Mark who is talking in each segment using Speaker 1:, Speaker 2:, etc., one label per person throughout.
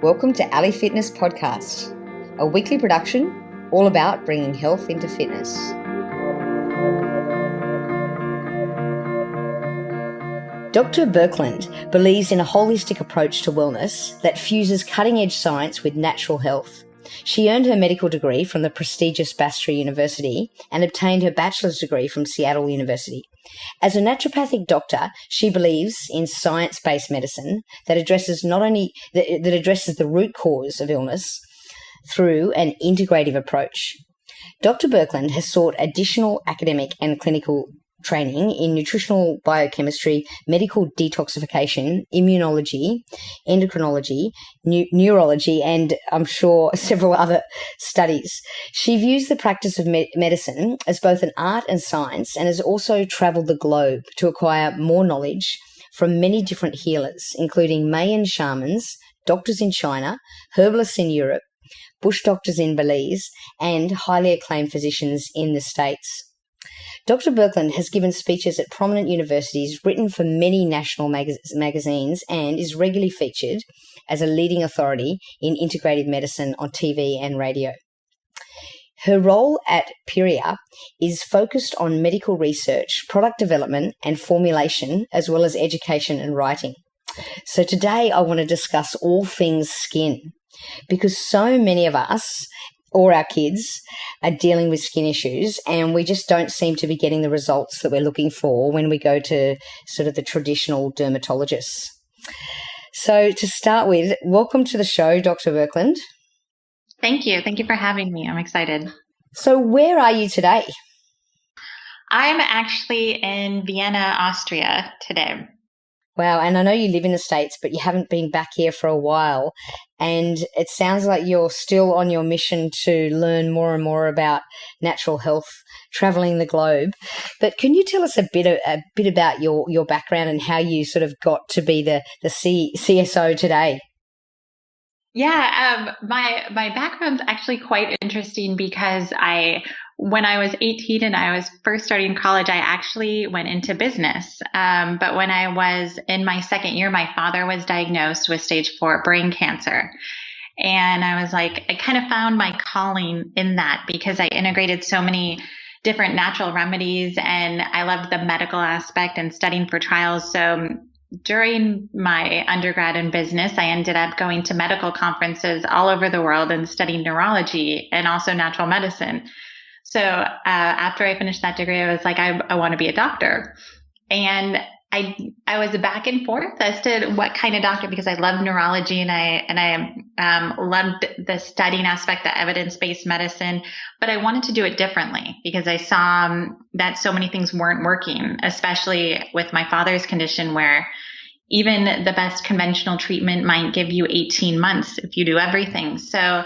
Speaker 1: Welcome to Ali Fitness Podcast, a weekly production all about bringing health into fitness. Dr. Burklund believes in a holistic approach to wellness that fuses cutting-edge science with natural health. She earned her medical degree from the prestigious Bastyr University and obtained her bachelor's degree from Seattle University. As a naturopathic doctor, she believes in science-based medicine that addresses the root cause of illness through an integrative approach. Dr. Burklund has sought additional academic and clinical training in nutritional biochemistry, medical detoxification, immunology, endocrinology, neurology, and I'm sure several other studies. She views the practice of medicine as both an art and science, and has also travelled the globe to acquire more knowledge from many different healers, including Mayan shamans, doctors in China, herbalists in Europe, bush doctors in Belize, and highly acclaimed physicians in the States. Dr. Burklund has given speeches at prominent universities, written for many national magazines, and is regularly featured as a leading authority in integrative medicine on TV and radio. Her role at Puriya is focused on medical research, product development and formulation, as well as education and writing. So today I want to discuss all things skin, because so many of us or our kids are dealing with skin issues, and we just don't seem to be getting the results that we're looking for when we go to sort of the traditional dermatologists. So to start with, welcome to the show, Dr. Burklund.
Speaker 2: Thank you. Thank you for having me. I'm excited.
Speaker 1: So where are you today?
Speaker 2: I'm actually in Vienna, Austria today.
Speaker 1: Wow, and I know you live in the States, but you haven't been back here for a while, and it sounds like you're still on your mission to learn more and more about natural health, traveling the globe. But can you tell us a bit about your background and how you sort of got to be the CSO today?
Speaker 2: Yeah, my background's actually quite interesting because when I was 18 and I was first starting college, I actually went into business. But when I was in my second year, my father was diagnosed with stage 4 brain cancer. And I was like, I kind of found my calling in that because I integrated so many different natural remedies and I loved the medical aspect and studying for trials. So during my undergrad in business, I ended up going to medical conferences all over the world and studying neurology and also natural medicine. So after I finished that degree, I was like, I want to be a doctor. And I was back and forth as to what kind of doctor, because I love neurology and I loved the studying aspect, the evidence-based medicine, but I wanted to do it differently because I saw that so many things weren't working, especially with my father's condition where even the best conventional treatment might give you 18 months if you do everything. So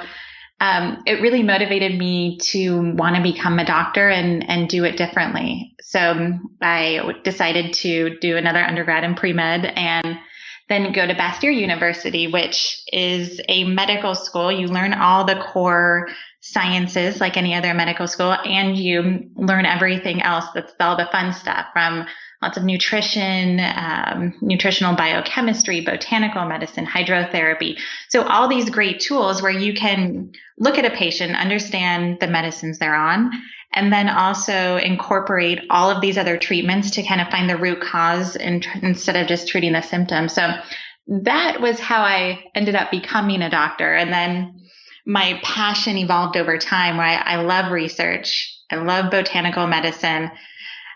Speaker 2: it really motivated me to want to become a doctor and do it differently. So I decided to do another undergrad in pre-med and then go to Bastyr University, which is a medical school. You learn all the core sciences like any other medical school, and you learn everything else. That's all the fun stuff, from lots of nutrition, nutritional biochemistry, botanical medicine, hydrotherapy. So all these great tools where you can look at a patient, understand the medicines they're on, and then also incorporate all of these other treatments to kind of find the root cause instead of just treating the symptoms. So that was how I ended up becoming a doctor. And then my passion evolved over time where I love research. I love botanical medicine.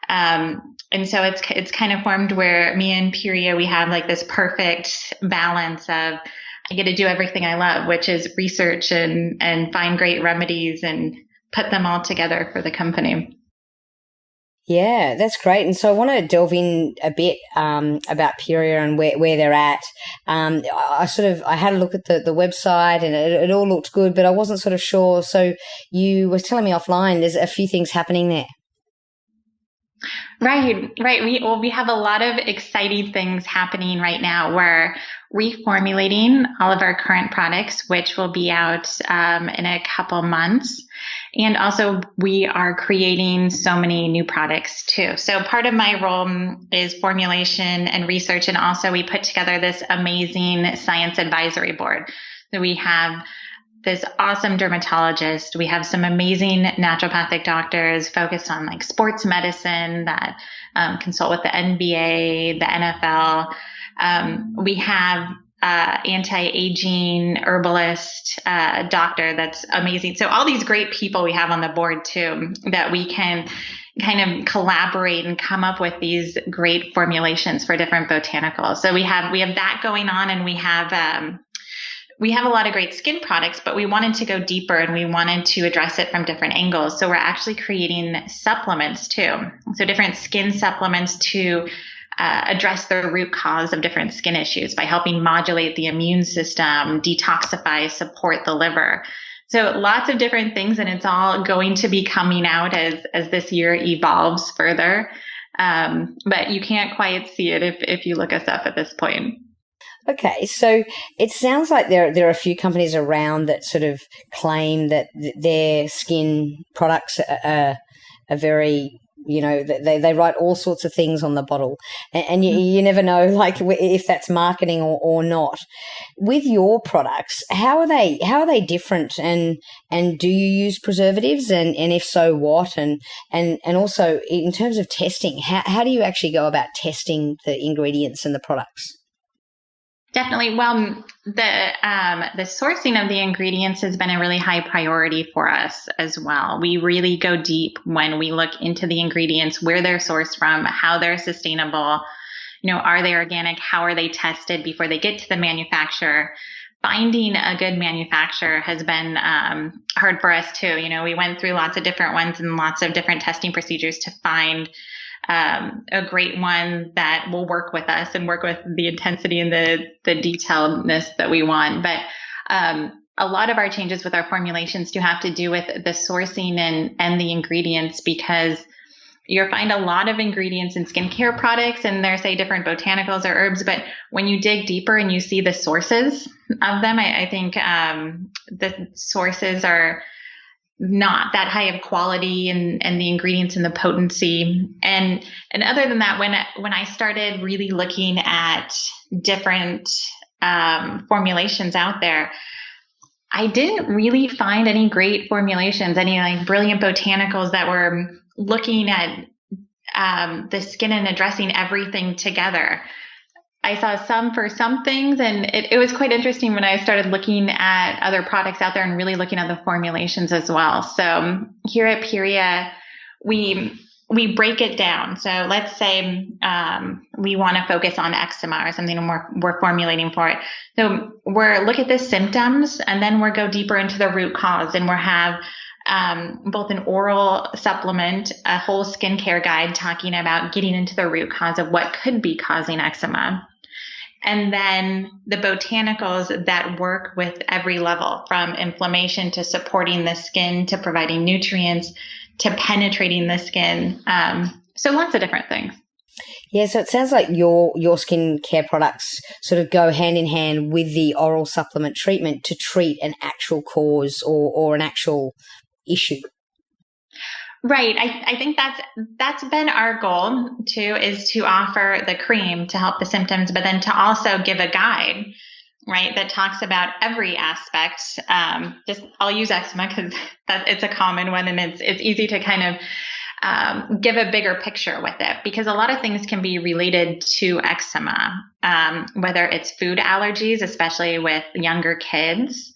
Speaker 2: And so it's kind of formed where me and Puriya, we have like this perfect balance of I get to do everything I love, which is research and find great remedies and put them all together for the company.
Speaker 1: Yeah, that's great. And so I want to delve in a bit about Puriya and where they're at. I had a look at the website and it all looked good, but I wasn't sort of sure. So you were telling me offline there's a few things happening there.
Speaker 2: Right. We have a lot of exciting things happening right now. We're reformulating all of our current products, which will be out in a couple months. And also we are creating so many new products too. So part of my role is formulation and research. And also we put together this amazing Science Advisory Board. So we have this awesome dermatologist. We have some amazing naturopathic doctors focused on like sports medicine that consult with the NBA, the NFL. We have anti-aging herbalist doctor that's amazing. So all these great people we have on the board too, that we can kind of collaborate and come up with these great formulations for different botanicals. So we have that going on, and we have a lot of great skin products, but we wanted to go deeper and we wanted to address it from different angles. So we're actually creating supplements too. So different skin supplements to address the root cause of different skin issues by helping modulate the immune system, detoxify, support the liver. So lots of different things, and it's all going to be coming out as this year evolves further. But you can't quite see it if you look us up at this point.
Speaker 1: Okay, so it sounds like there are a few companies around that sort of claim that their skin products are very, they write all sorts of things on the bottle, and you never know, like, if that's marketing or not. With your products, how are they different, and do you use preservatives, and if so, what? And also in terms of testing, how do you actually go about testing the ingredients and the products?
Speaker 2: Definitely. Well, the sourcing of the ingredients has been a really high priority for us as well. We really go deep when we look into the ingredients, where they're sourced from, how they're sustainable, are they organic, how are they tested before they get to the manufacturer. Finding a good manufacturer has been hard for us too. We went through lots of different ones and lots of different testing procedures to find a great one that will work with us and work with the intensity and the detailedness that we want. But a lot of our changes with our formulations do have to do with the sourcing and the ingredients, because you'll find a lot of ingredients in skincare products, and there's say different botanicals or herbs, but when you dig deeper and you see the sources of them, I think the sources are not that high of quality, and the ingredients and the potency. And other than that, when I started really looking at different formulations out there, I didn't really find any great formulations, any like brilliant botanicals that were looking at the skin and addressing everything together. I saw some for some things, and it was quite interesting when I started looking at other products out there and really looking at the formulations as well. So here at Puriya, we break it down. So let's say we want to focus on eczema or something, and we're formulating for it. So we're look at the symptoms, and then we'll go deeper into the root cause, and we'll have both an oral supplement, a whole skincare guide talking about getting into the root cause of what could be causing eczema. And then the botanicals that work with every level, from inflammation to supporting the skin to providing nutrients to penetrating the skin. So lots of different things.
Speaker 1: Yeah, so it sounds like your skincare products sort of go hand in hand with the oral supplement treatment to treat an actual cause or an actual issue.
Speaker 2: Right. I think that's been our goal too, is to offer the cream to help the symptoms, but then to also give a guide, right, that talks about every aspect. I'll use eczema because it's a common one, and it's easy to kind of give a bigger picture with it, because a lot of things can be related to eczema, whether it's food allergies, especially with younger kids,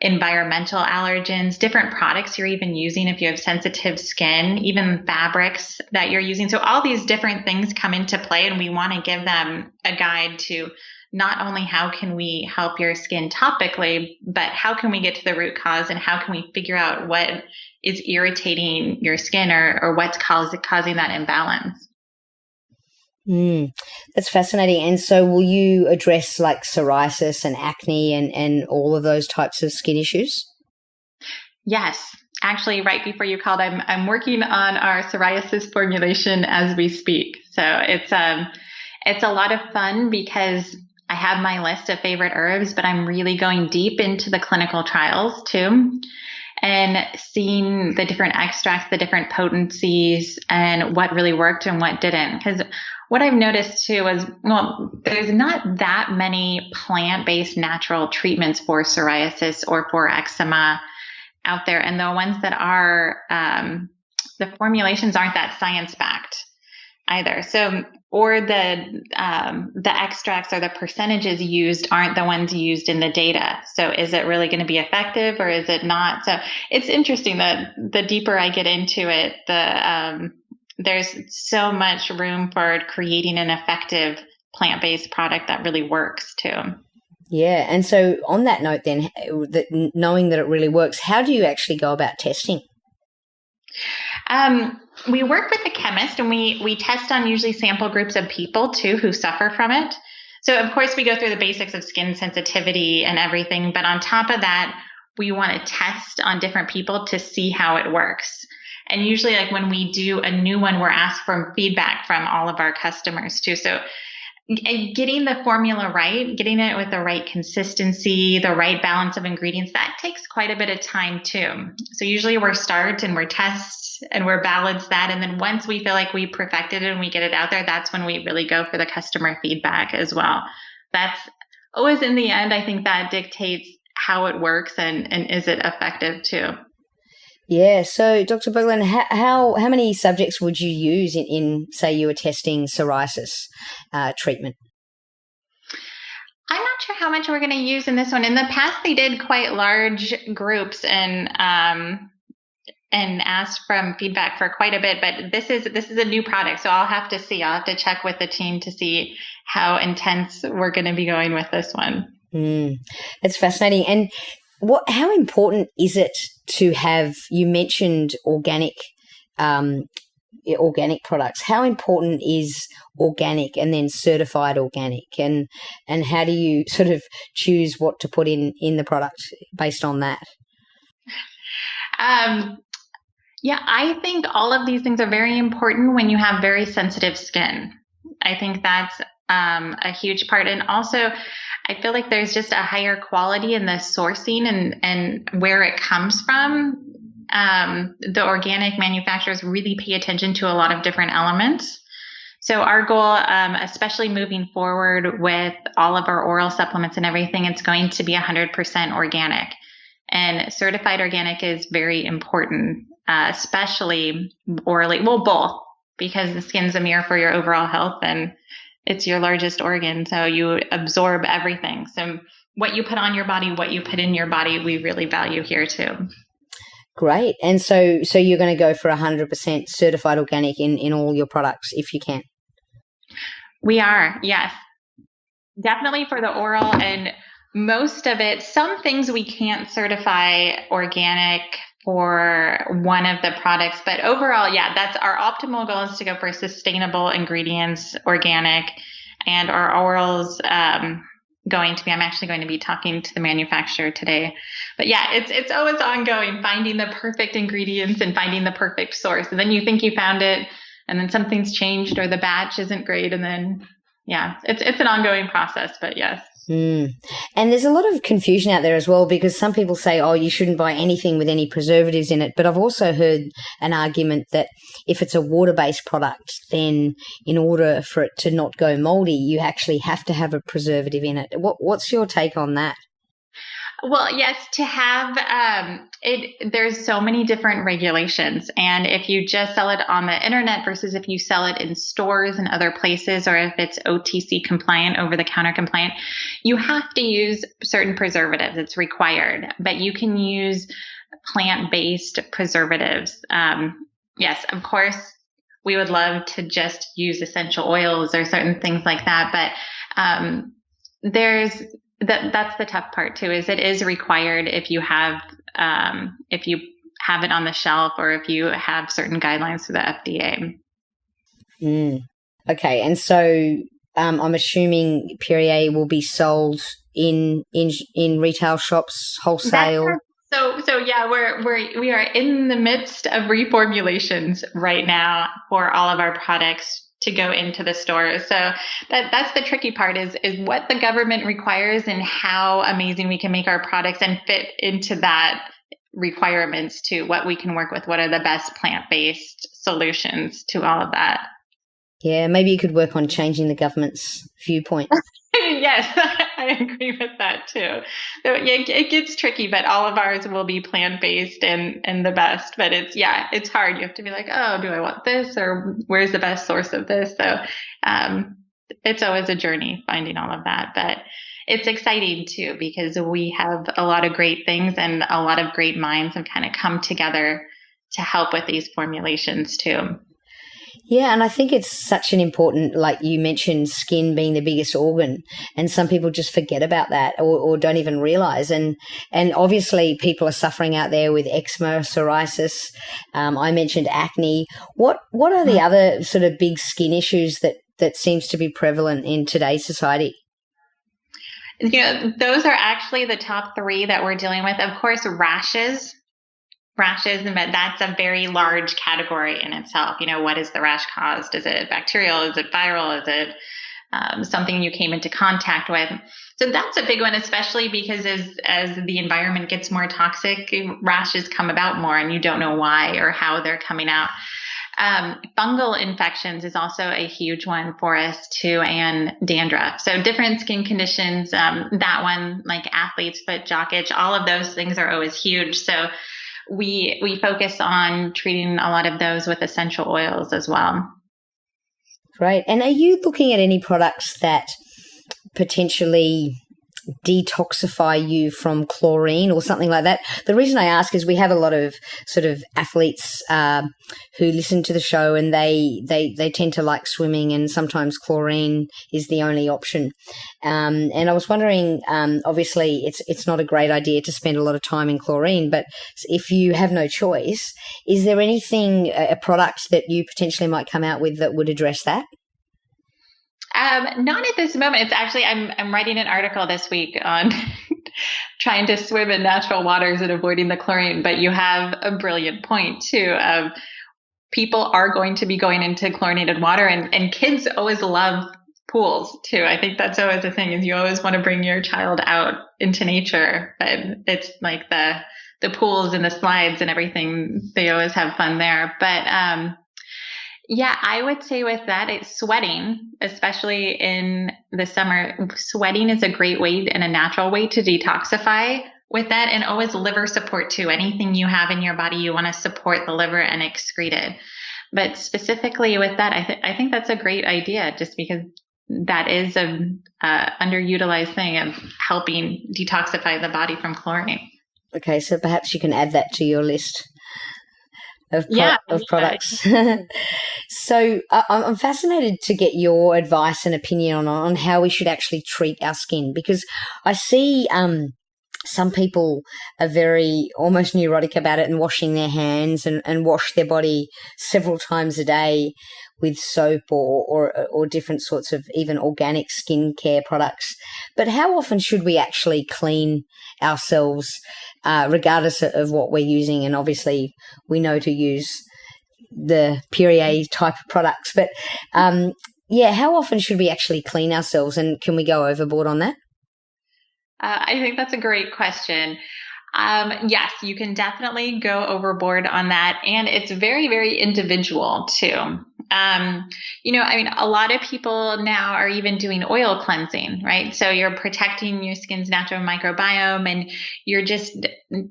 Speaker 2: environmental allergens, different products you're even using if you have sensitive skin, even fabrics that you're using. So all these different things come into play, and we want to give them a guide to not only how can we help your skin topically, but how can we get to the root cause, and how can we figure out what is irritating your skin or what's causing that imbalance.
Speaker 1: That's fascinating. And so will you address like psoriasis and acne and all of those types of skin issues?
Speaker 2: Yes. Actually, right before you called, I'm working on our psoriasis formulation as we speak. So it's a lot of fun, because I have my list of favorite herbs, but I'm really going deep into the clinical trials too, and seeing the different extracts, the different potencies, and what really worked and what didn't. Because what I've noticed too is, well, there's not that many plant-based natural treatments for psoriasis or for eczema out there. And the ones that are, the formulations aren't that science-backed either. So, or the extracts or the percentages used aren't the ones used in the data. So is it really going to be effective or is it not? So it's interesting that the deeper I get into it, there's so much room for creating an effective plant-based product that really works too.
Speaker 1: Yeah. And so on that note then, knowing that it really works, how do you actually go about testing?
Speaker 2: We work with a chemist and we test on usually sample groups of people too who suffer from it. So of course we go through the basics of skin sensitivity and everything, but on top of that, we want to test on different people to see how it works. And usually like when we do a new one, we're asked for feedback from all of our customers too. So getting the formula right, getting it with the right consistency, the right balance of ingredients, that takes quite a bit of time too. So usually we're start and we're test and we're balance that. And then once we feel like we perfected it and we get it out there, that's when we really go for the customer feedback as well. That's always in the end, I think that dictates how it works and is it effective too.
Speaker 1: Yeah. So, Dr. Burklund, how many subjects would you use in say, you were testing psoriasis treatment?
Speaker 2: I'm not sure how much we're going to use in this one. In the past, they did quite large groups and asked from feedback for quite a bit. But this is a new product, so I'll have to see. I'll have to check with the team to see how intense we're going to be going with this one.
Speaker 1: It's fascinating. And how important is it to have, you mentioned organic products. How important is organic and then certified organic? And how do you sort of choose what to put in the product based on that?
Speaker 2: Yeah, I think all of these things are very important when you have very sensitive skin. I think that's a huge part. And also, I feel like there's just a higher quality in the sourcing and where it comes from. The organic manufacturers really pay attention to a lot of different elements. So our goal, especially moving forward with all of our oral supplements and everything, it's going to be 100% organic. And certified organic is very important, especially orally. Well, both, because the skin's a mirror for your overall health and it's your largest organ, so you absorb everything. So what you put on your body, what you put in your body, we really value here too.
Speaker 1: Great. And so you're going to go for 100% certified organic in all your products if you can?
Speaker 2: We are, yes. Definitely for the oral, and most of it, some things we can't certify organic for one of the products, but overall, yeah, that's our optimal goal, is to go for sustainable ingredients, organic, and our orals I'm actually going to be talking to the manufacturer today. But yeah, it's always ongoing, finding the perfect ingredients and finding the perfect source. And then you think you found it and then something's changed or the batch isn't great. And then, yeah, it's an ongoing process, but yes.
Speaker 1: And there's a lot of confusion out there as well, because some people say, oh, you shouldn't buy anything with any preservatives in it. But I've also heard an argument that if it's a water-based product, then in order for it to not go moldy, you actually have to have a preservative in it. What's your take on that?
Speaker 2: Well, yes, to have there's so many different regulations. And if you just sell it on the internet versus if you sell it in stores and other places, or if it's OTC compliant, over-the-counter compliant, you have to use certain preservatives. It's required. But you can use plant-based preservatives. Yes, of course, we would love to just use essential oils or certain things like that. But that's the tough part too, is it is required if you have it on the shelf or if you have certain guidelines through the FDA.
Speaker 1: Okay. And so I'm assuming Puriya will be sold in retail shops, wholesale.
Speaker 2: So yeah, we are in the midst of reformulations right now for all of our products to go into the stores. So that's the tricky part, is what the government requires and how amazing we can make our products and fit into that requirements to what we can work with. What are the best plant-based solutions to all of that?
Speaker 1: Yeah, maybe you could work on changing the government's viewpoint.
Speaker 2: Yes, I agree with that too. So, yeah, it gets tricky, but all of ours will be plant-based and the best. But it's hard. You have to be like, oh, do I want this, or where's the best source of this? So it's always a journey finding all of that. But it's exciting too, because we have a lot of great things and a lot of great minds have kind of come together to help with these formulations too.
Speaker 1: Yeah, and I think it's such an important, like you mentioned, skin being the biggest organ, and some people just forget about that or don't even realize. And obviously people are suffering out there with eczema, psoriasis. I mentioned acne. What are the other sort of big skin issues that seems to be prevalent in today's society?
Speaker 2: Those are actually the top three that we're dealing with. Of course, rashes, and that's a very large category in itself. What is the rash caused? Is it bacterial? Is it viral? Is it something you came into contact with? So that's a big one, especially because as the environment gets more toxic, rashes come about more and you don't know why or how they're coming out. Fungal infections is also a huge one for us too, and dandruff. So different skin conditions, that one, like athlete's foot, jock itch, all of those things are always huge. So we focus on treating a lot of those with essential oils as well.
Speaker 1: Great. And are you looking at any products that potentially detoxify you from chlorine or something like that? The reason I ask is we have a lot of sort of athletes who listen to the show, and they tend to like swimming, and sometimes chlorine is the only option. And I was wondering, obviously it's not a great idea to spend a lot of time in chlorine, but if you have no choice, is there anything, a product that you potentially might come out with that would address that?
Speaker 2: Not at this moment. It's actually, I'm writing an article this week on trying to swim in natural waters and avoiding the chlorine, but you have a brilliant point too of people are going to be going into chlorinated water, and kids always love pools too. I think that's always the thing, is you always want to bring your child out into nature, but it's like the pools and the slides and everything, they always have fun there. But, yeah, I would say with that, it's sweating, especially in the summer. Sweating is a great way and a natural way to detoxify with that, and always liver support too. Anything you have in your body, you want to support the liver and excrete it. But specifically with that, I think that's a great idea, just because that is a underutilized thing of helping detoxify the body from chlorine.
Speaker 1: Okay, so perhaps you can add that to your list of products. So I'm fascinated to get your advice and opinion on how we should actually treat our skin, because I see some people are very almost neurotic about it and washing their hands and wash their body several times a day with soap or different sorts of even organic skincare products. But how often should we actually clean ourselves, regardless of what we're using? And obviously we know to use the Puriya type of products. But how often should we actually clean ourselves, and can we go overboard on that?
Speaker 2: I think that's a great question. Yes, you can definitely go overboard on that. And it's very, very individual too. A lot of people now are even doing oil cleansing, right? So you're protecting your skin's natural microbiome, and you're just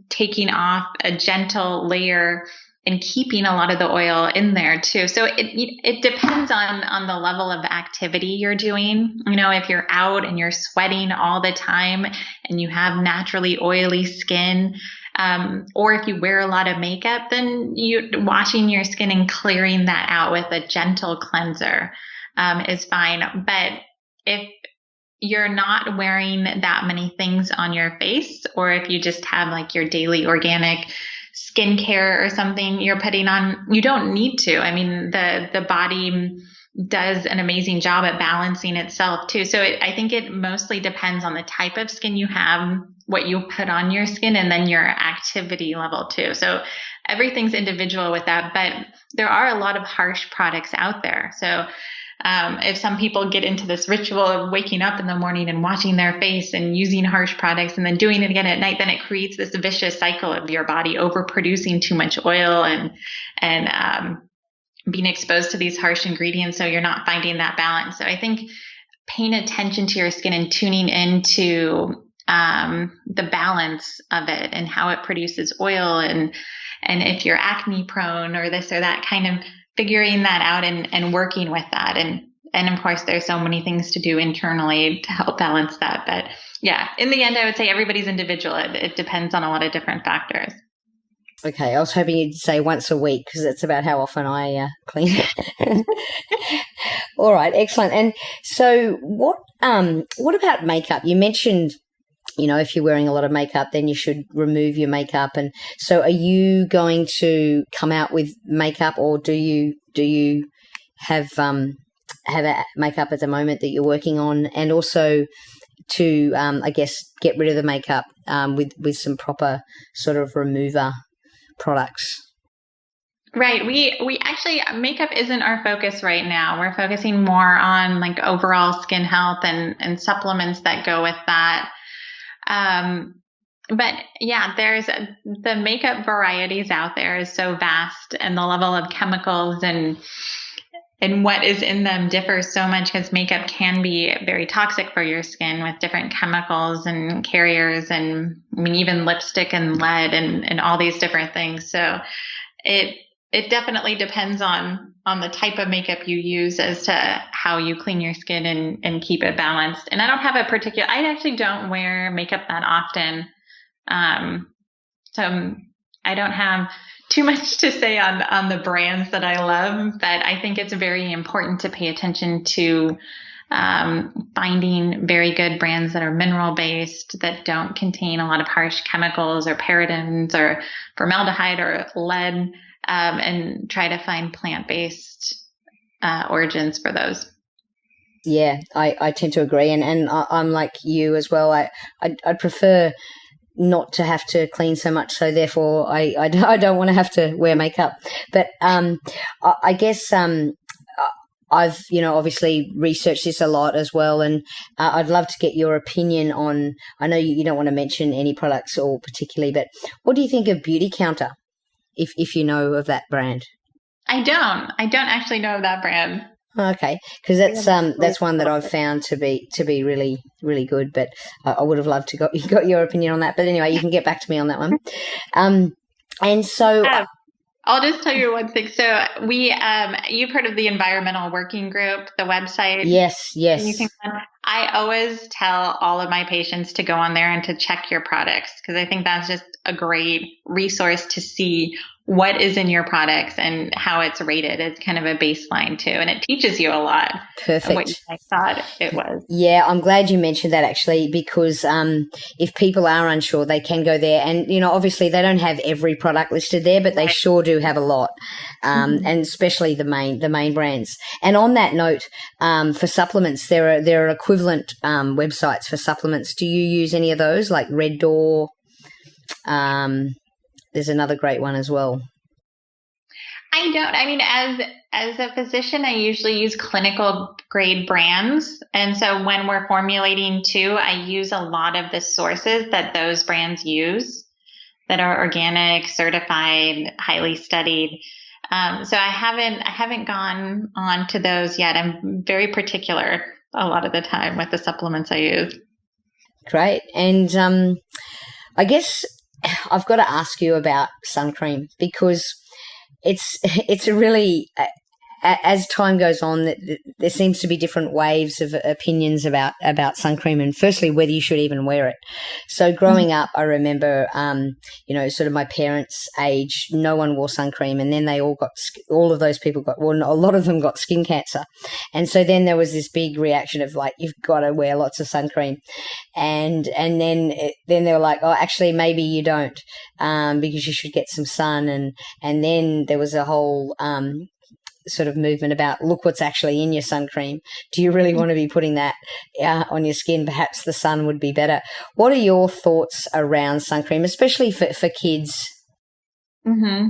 Speaker 2: taking off a gentle layer and keeping a lot of the oil in there too. So it depends on the level of activity you're doing. If you're out and you're sweating all the time and you have naturally oily skin, or if you wear a lot of makeup, then washing your skin and clearing that out with a gentle cleanser is fine. But if you're not wearing that many things on your face, or if you just have like your daily organic skincare or something you're putting on, you don't need to. I mean, the body does an amazing job at balancing itself too. So I think it mostly depends on the type of skin you have, what you put on your skin, and then your activity level too. So everything's individual with that, but there are a lot of harsh products out there. So if some people get into this ritual of waking up in the morning and washing their face and using harsh products and then doing it again at night, then it creates this vicious cycle of your body overproducing too much oil and being exposed to these harsh ingredients, so you're not finding that balance. So I think paying attention to your skin and tuning into the balance of it and how it produces oil, and if you're acne prone or this or that, kind of figuring that out and working with that. And of course, there's so many things to do internally to help balance that. But yeah, in the end, I would say everybody's individual. It depends on a lot of different factors.
Speaker 1: Okay, I was hoping you'd say once a week because that's about how often I clean. All right, excellent. And so what about makeup? You mentioned, if you're wearing a lot of makeup, then you should remove your makeup. And so are you going to come out with makeup, or do you have a makeup at the moment that you're working on? And also to, I guess, get rid of the makeup with some proper sort of remover products.
Speaker 2: Right. We actually, makeup isn't our focus right now. We're focusing more on like overall skin health and supplements that go with that. But yeah, the makeup varieties out there is so vast, and the level of chemicals and what is in them differs so much, because makeup can be very toxic for your skin with different chemicals and carriers, and I mean, even lipstick and lead and all these different things. So it definitely depends on the type of makeup you use as to how you clean your skin and keep it balanced. And I actually don't wear makeup that often. So I don't have too much to say on the brands that I love, but I think it's very important to pay attention to finding very good brands that are mineral based, that don't contain a lot of harsh chemicals or parabens or formaldehyde or lead, and try to find plant-based origins for those.
Speaker 1: Yeah, I tend to agree, and I'm like you as well. I prefer not to have to clean so much, so therefore I don't want to have to wear makeup. But I guess I've obviously researched this a lot as well, and I'd love to get your opinion on. I know you don't want to mention any products or particularly, but what do you think of Beauty Counter? If you know of that brand.
Speaker 2: I don't actually know of that brand.
Speaker 1: Okay, because that's one that I've found to be really, really good. But I would have loved to got your opinion on that. But anyway, you can get back to me on that one. And so
Speaker 2: I'll just tell you one thing. So we, you've heard of the Environmental Working Group, the website?
Speaker 1: Yes.
Speaker 2: I always tell all of my patients to go on there and to check your products, because I think that's just a great resource to see what is in your products and how it's rated. It's kind of a baseline too, and it teaches you a lot.
Speaker 1: Perfect.
Speaker 2: Of what you thought it was.
Speaker 1: Yeah, I'm glad you mentioned that actually, because if people are unsure, they can go there, and obviously they don't have every product listed there, but they sure do have a lot, and especially the main brands. And on that note, for supplements, there are equivalent websites for supplements. Do you use any of those, like Red Door? There's another great one as well.
Speaker 2: I don't. I mean, as a physician, I usually use clinical grade brands. And so when we're formulating too, I use a lot of the sources that those brands use that are organic, certified, highly studied. So I haven't gone on to those yet. I'm very particular a lot of the time with the supplements I use. Great.
Speaker 1: And I guess I've got to ask you about sun cream, because it's a really, as time goes on, there seems to be different waves of opinions about sun cream, and firstly, whether you should even wear it. So growing up, I remember, sort of my parents' age, no one wore sun cream, and then all of those people a lot of them got skin cancer. And so then there was this big reaction of like, you've got to wear lots of sun cream. And then they were like, oh, actually, maybe you don't, because you should get some sun. And then there was a whole, sort of movement about, look what's actually in your sun cream. Do you really want to be putting that on your skin? Perhaps the sun would be better. What are your thoughts around sun cream, especially for kids?
Speaker 2: Mm-hmm.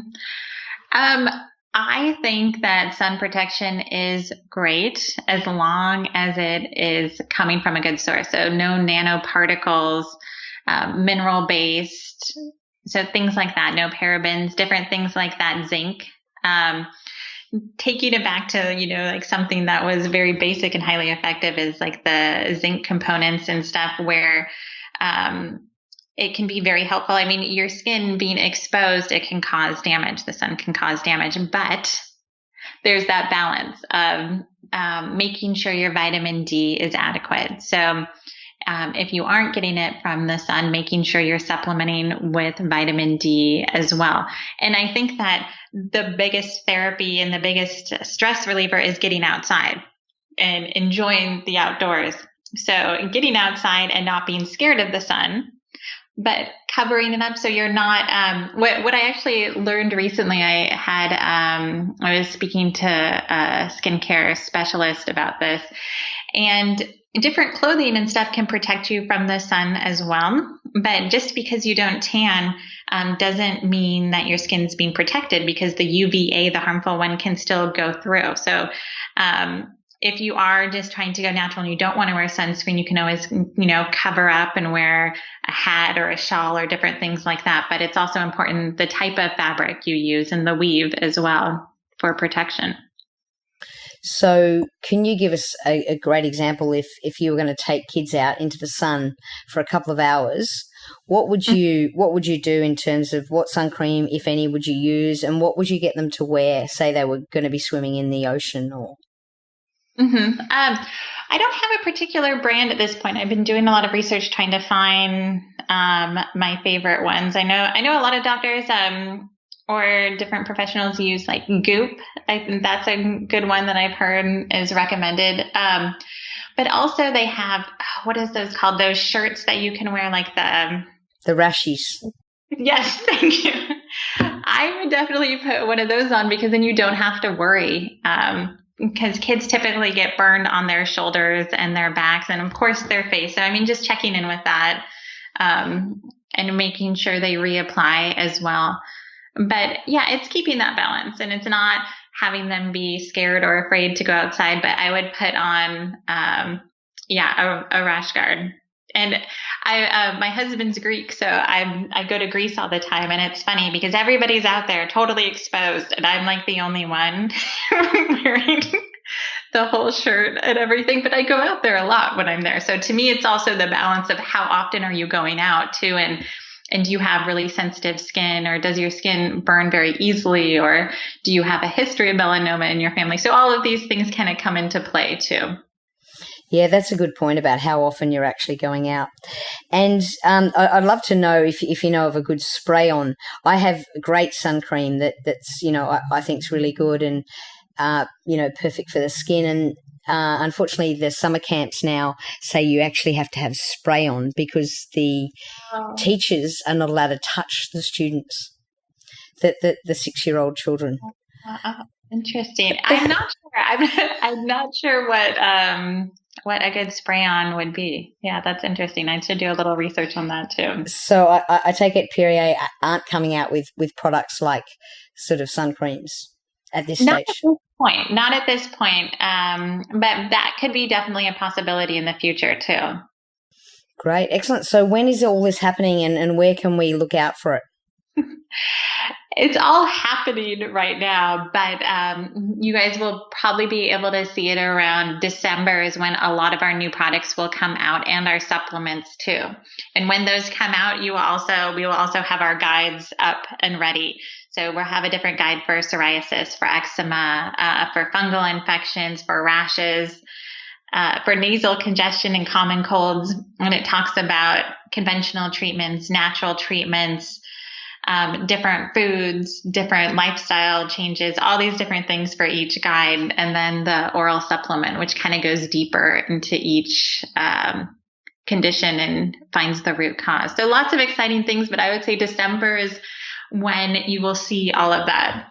Speaker 2: I think that sun protection is great as long as it is coming from a good source. So no nanoparticles, mineral based. So things like that, no parabens, different things like that, zinc. taking it back to, like something that was very basic and highly effective is like the zinc components and stuff where, it can be very helpful. I mean, your skin being exposed, it can cause damage. The sun can cause damage, but there's that balance of making sure your vitamin D is adequate. So if you aren't getting it from the sun, making sure you're supplementing with vitamin D as well. And I think that the biggest therapy and the biggest stress reliever is getting outside and enjoying the outdoors. So getting outside and not being scared of the sun, but covering it up so you're not, what I actually learned recently, I was speaking to a skincare specialist about this, and different clothing and stuff can protect you from the sun as well. But just because you don't tan, doesn't mean that your skin's being protected, because the UVA, the harmful one, can still go through. So, if you are just trying to go natural and you don't want to wear sunscreen, you can always, cover up and wear a hat or a shawl or different things like that. But it's also important the type of fabric you use and the weave as well for protection.
Speaker 1: So can you give us a great example if you were going to take kids out into the sun for a couple of hours? What would you do in terms of what sun cream, if any, would you use, and what would you get them to wear? Say they were going to be swimming in the ocean or...
Speaker 2: Mm-hmm. I don't have a particular brand at this point. I've been doing a lot of research trying to find my favorite ones. I know a lot of doctors or different professionals use like Goop. I think that's a good one that I've heard is recommended. But also they have, what is those called? Those shirts that you can wear, like
Speaker 1: the Rashes.
Speaker 2: Yes, thank you. I would definitely put one of those on, because then you don't have to worry. Because kids typically get burned on their shoulders and their backs and, of course, their face. So, I mean, just checking in with that and making sure they reapply as well. But, yeah, it's keeping that balance, and it's not having them be scared or afraid to go outside. But I would put on, a Rash Guard. And my husband's Greek, so I go to Greece all the time, and it's funny because everybody's out there totally exposed, and I'm like the only one wearing the whole shirt and everything. But I go out there a lot when I'm there. So to me, it's also the balance of how often are you going out too, and do you have really sensitive skin, or does your skin burn very easily, or do you have a history of melanoma in your family? So all of these things kind of come into play too.
Speaker 1: Yeah, that's a good point about how often you're actually going out. And I'd love to know if you know of a good spray-on. I have great sun cream that's I think is really good and, perfect for the skin. And unfortunately, the summer camps now say you actually have to have spray-on because the teachers are not allowed to touch the students, the 6-year-old children.
Speaker 2: Interesting. I'm not sure. I'm not sure what a good spray on would be. Yeah, that's interesting. I should do a little research on that too.
Speaker 1: So I take it Puriya aren't coming out with products like sort of sun creams at this stage?
Speaker 2: Not at this point. But that could be definitely a possibility in the future too.
Speaker 1: Great. Excellent. So when is all this happening and where can we look out for it?
Speaker 2: It's all happening right now, but you guys will probably be able to see it around December is when a lot of our new products will come out, and our supplements too. And when those come out, we will also have our guides up and ready. So we'll have a different guide for psoriasis, for eczema, for fungal infections, for rashes, for nasal congestion and common colds. And it talks about conventional treatments, natural treatments, different foods, different lifestyle changes, all these different things for each guide. And then the oral supplement, which kind of goes deeper into each condition and finds the root cause. So lots of exciting things, but I would say December is when you will see all of that.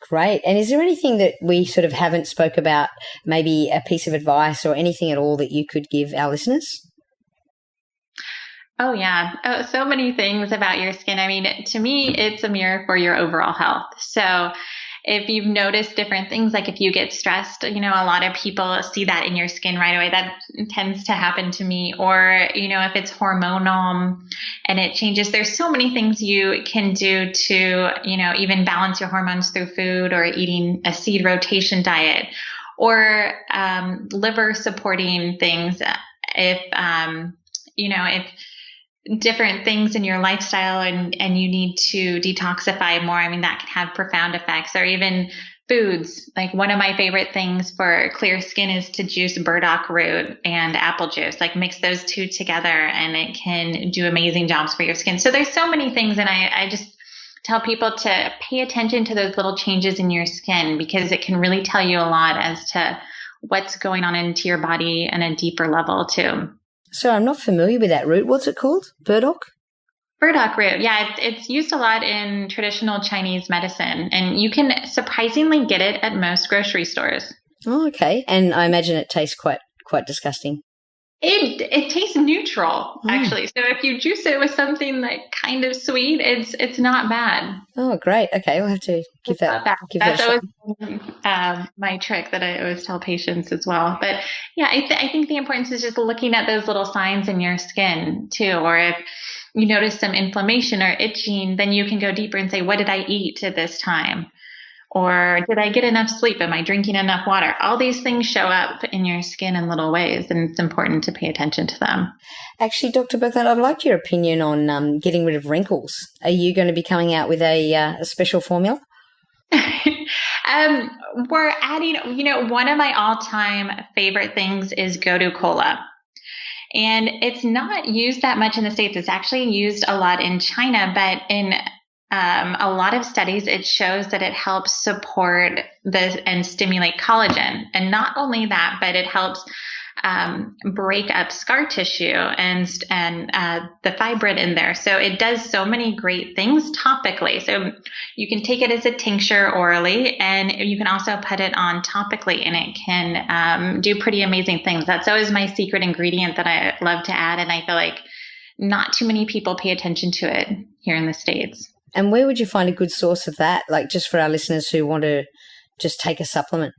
Speaker 1: Great. And is there anything that we sort of haven't spoke about, maybe a piece of advice or anything at all that you could give our listeners?
Speaker 2: Oh, yeah. Oh, so many things about your skin. I mean, to me, it's a mirror for your overall health. So if you've noticed different things, like if you get stressed, a lot of people see that in your skin right away. That tends to happen to me. Or, if it's hormonal and it changes, there's so many things you can do to, even balance your hormones through food or eating a seed rotation diet or liver supporting things. If different things in your lifestyle and you need to detoxify more, that can have profound effects. Or even foods. Like one of my favorite things for clear skin is to juice burdock root and apple juice, like mix those two together and it can do amazing jobs for your skin. So there's so many things. And I just tell people to pay attention to those little changes in your skin because it can really tell you a lot as to what's going on into your body on a deeper level too.
Speaker 1: So I'm not familiar with that root. What's it called? Burdock?
Speaker 2: Burdock root. Yeah, it's used a lot in traditional Chinese medicine, and you can surprisingly get it at most grocery stores.
Speaker 1: Oh, okay. And I imagine it tastes quite disgusting.
Speaker 2: It tastes neutral, actually. So if you juice it with something like kind of sweet, it's not bad.
Speaker 1: Oh, great. Okay, we'll have to give that a shot.
Speaker 2: That was my trick that I always tell patients as well. But yeah, I think the importance is just looking at those little signs in your skin too. Or if you notice some inflammation or itching, then you can go deeper and say, what did I eat at this time? Or did I get enough sleep? Am I drinking enough water? All these things show up in your skin in little ways, and it's important to pay attention to them.
Speaker 1: Actually, Dr. Burklund, I'd like your opinion on getting rid of wrinkles. Are you going to be coming out with a special formula?
Speaker 2: We're adding, one of my all-time favorite things is Gotu Kola. And it's not used that much in the States. It's actually used a lot in China, but in a lot of studies, it shows that it helps support and stimulate collagen. And not only that, but it helps break up scar tissue and the fibrin in there. So it does so many great things topically. So you can take it as a tincture orally, and you can also put it on topically, and it can do pretty amazing things. That's always my secret ingredient that I love to add. And I feel like not too many people pay attention to it here in the States.
Speaker 1: And where would you find a good source of that? Like just for our listeners who want to just take a supplement.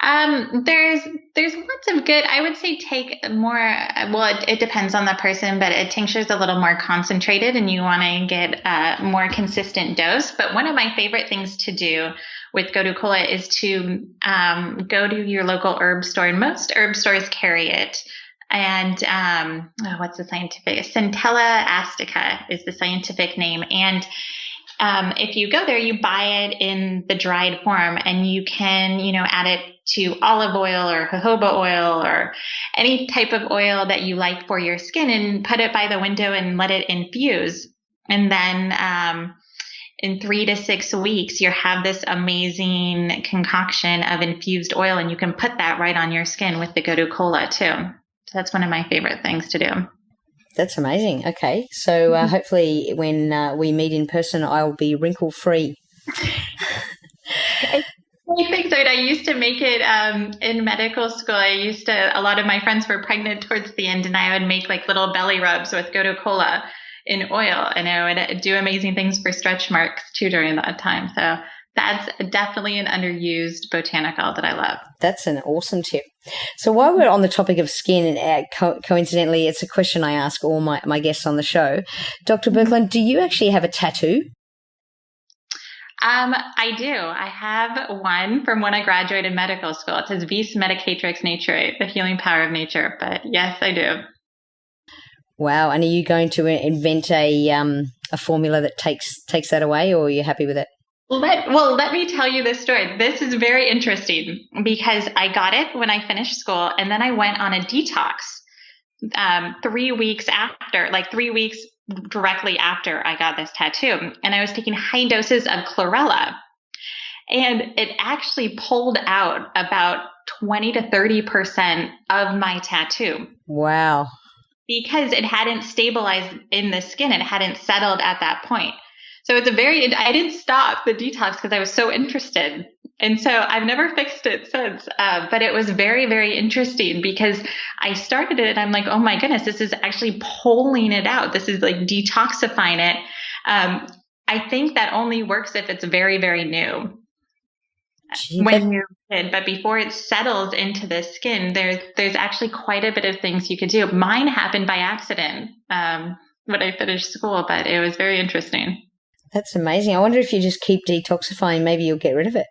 Speaker 2: There's lots of good, I would say take more, well, it depends on the person, but a tincture is a little more concentrated and you want to get a more consistent dose. But one of my favorite things to do with Gotu Kola is to go to your local herb store, and most herb stores carry it. And what's the scientific? Centella astica is the scientific name. And if you go there, you buy it in the dried form, and you can, add it to olive oil or jojoba oil or any type of oil that you like for your skin, and put it by the window and let it infuse. And then in 3 to 6 weeks, you have this amazing concoction of infused oil, and you can put that right on your skin with the Gotu Kola too. So that's one of my favorite things to do.
Speaker 1: That's amazing. Okay. So hopefully when we meet in person, I'll be wrinkle-free.
Speaker 2: I think so. I used to make it in medical school. A lot of my friends were pregnant towards the end, and I would make like little belly rubs with Gotu Kola in oil, and I would do amazing things for stretch marks too during that time. So that's definitely an underused botanical that I love.
Speaker 1: That's an awesome tip. So while we're on the topic of skin, and coincidentally, it's a question I ask all my guests on the show. Dr. Burklund, do you actually have a tattoo?
Speaker 2: I do. I have one from when I graduated medical school. It says Vis Medicatrix Naturate, the healing power of nature. But yes, I do.
Speaker 1: Wow. And are you going to invent a formula that takes that away, or are you happy with it?
Speaker 2: Let me tell you this story. This is very interesting because I got it when I finished school, and then I went on a detox 3 weeks after, like 3 weeks directly after I got this tattoo. And I was taking high doses of chlorella, and it actually pulled out about 20 to 30% of my tattoo.
Speaker 1: Wow.
Speaker 2: Because it hadn't stabilized in the skin. It hadn't settled at that point. So I didn't stop the detox because I was so interested. And so I've never fixed it since. But it was very, very interesting because I started it and I'm like, oh my goodness, this is actually pulling it out. This is like detoxifying it. I think that only works if it's very, very new.
Speaker 1: Gee,
Speaker 2: But before it settles into the skin, there's actually quite a bit of things you could do. Mine happened by accident when I finished school, but it was very interesting.
Speaker 1: That's amazing. I wonder if you just keep detoxifying, maybe you'll get rid of it.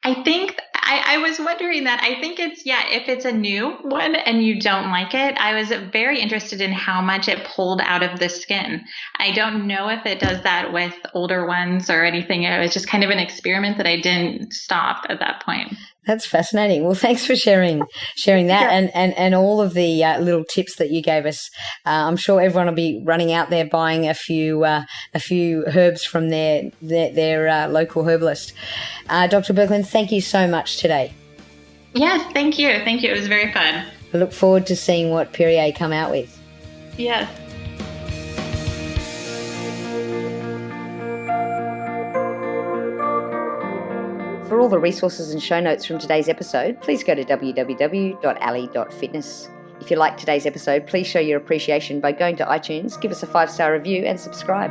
Speaker 2: I think I was wondering that. I think it's, if it's a new one and you don't like it, I was very interested in how much it pulled out of the skin. I don't know if it does that with older ones or anything. It was just kind of an experiment that I didn't stop at that point.
Speaker 1: That's fascinating. Well, thanks for sharing that and all of the little tips that you gave us. I'm sure everyone will be running out there buying a few herbs from their local herbalist. Dr. Burklund, thank you so much today.
Speaker 2: Yes, thank you. Thank you. It was very fun.
Speaker 1: I look forward to seeing what Puriya come out with.
Speaker 2: Yes.
Speaker 1: For all the resources and show notes from today's episode, please go to www.ali.fitness. If you liked today's episode, please show your appreciation by going to iTunes, give us a 5-star review and subscribe.